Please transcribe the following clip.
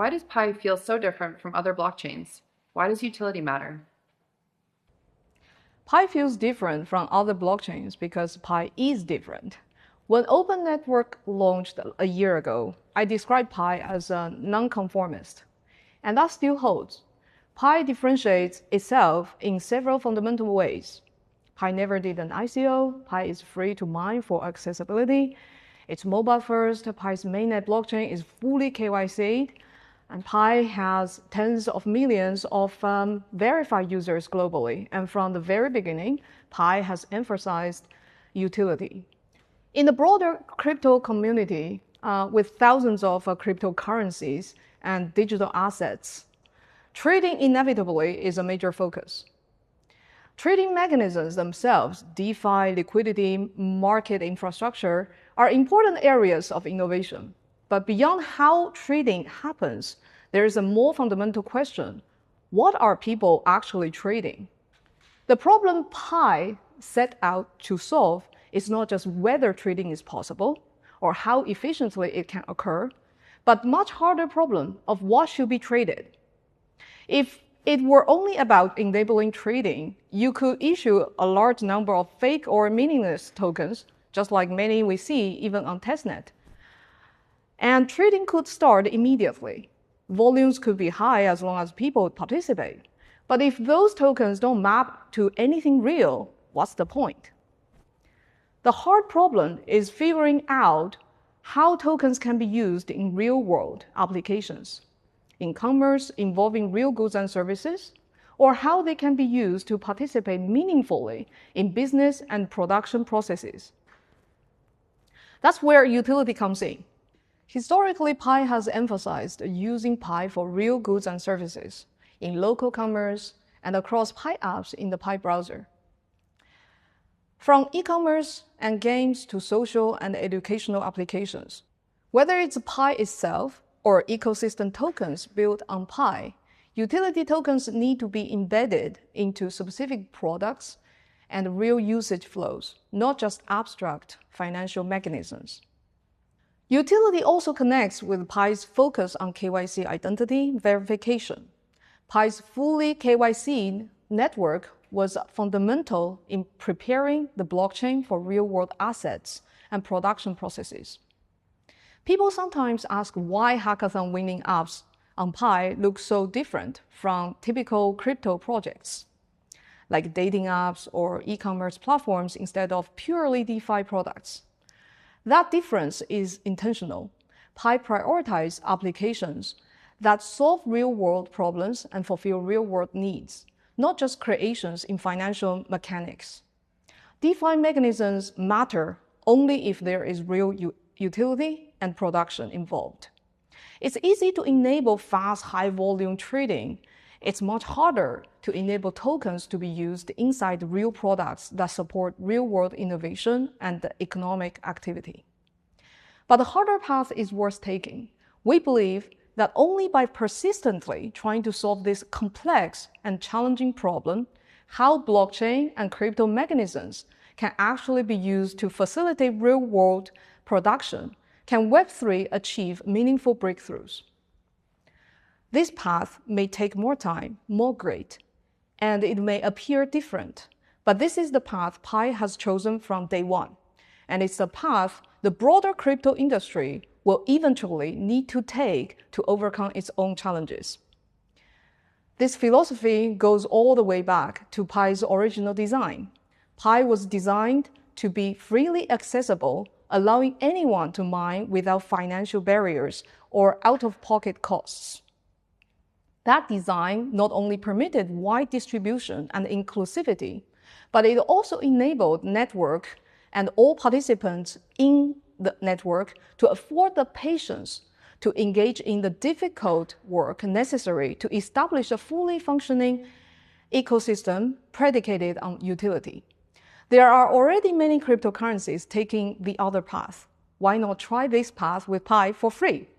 Why does Pi feel so different from other blockchains? Why does utility matter? Pi feels different from other blockchains because Pi is different. When Open Network launched a year ago, I described Pi as a nonconformist, and that still holds. Pi differentiates itself in several fundamental ways. Pi never did an ICO, Pi is free to mine for accessibility, it's mobile first, Pi's mainnet blockchain is fully KYC'd, and Pi has tens of millions of verified users globally. And from the very beginning, Pi has emphasized utility. In the broader crypto community, with thousands of cryptocurrencies and digital assets, trading inevitably is a major focus. Trading mechanisms themselves, DeFi, liquidity, market infrastructure, are important areas of innovation. But beyond how trading happens, there is a more fundamental question. What are people actually trading? The problem Pi set out to solve is not just whether trading is possible or how efficiently it can occur, but much harder problem of what should be traded. If it were only about enabling trading, you could issue a large number of fake or meaningless tokens, just like many we see even on testnet. And trading could start immediately. Volumes could be high as long as people participate. But if those tokens don't map to anything real, what's the point? The hard problem is figuring out how tokens can be used in real-world applications, in commerce involving real goods and services, or how they can be used to participate meaningfully in business and production processes. That's where utility comes in. Historically, Pi has emphasized using Pi for real goods and services in local commerce and across Pi apps in the Pi browser. From e-commerce and games to social and educational applications, whether it's Pi itself or ecosystem tokens built on Pi, utility tokens need to be embedded into specific products and real usage flows, not just abstract financial mechanisms. Utility also connects with Pi's focus on KYC identity verification. Pi's fully KYC network was fundamental in preparing the blockchain for real-world assets and production processes. People sometimes ask why hackathon-winning apps on Pi look so different from typical crypto projects, like dating apps or e-commerce platforms instead of purely DeFi products. That difference is intentional. Pi prioritizes applications that solve real-world problems and fulfill real-world needs, not just creations in financial mechanics. DeFi mechanisms matter only if there is real utility and production involved. It's easy to enable fast, high-volume trading. It's much harder to enable tokens to be used inside real products that support real-world innovation and economic activity. But the harder path is worth taking. We believe that only by persistently trying to solve this complex and challenging problem, how blockchain and crypto mechanisms can actually be used to facilitate real-world production, can Web3 achieve meaningful breakthroughs. This path may take more time, more grit, and it may appear different, but this is the path Pi has chosen from day one, and it's the path the broader crypto industry will eventually need to take to overcome its own challenges. This philosophy goes all the way back to Pi's original design. Pi was designed to be freely accessible, allowing anyone to mine without financial barriers or out-of-pocket costs. That design not only permitted wide distribution and inclusivity, but it also enabled network and all participants in the network to afford the patience to engage in the difficult work necessary to establish a fully functioning ecosystem predicated on utility. There are already many cryptocurrencies taking the other path. Why not try this path with Pi for free?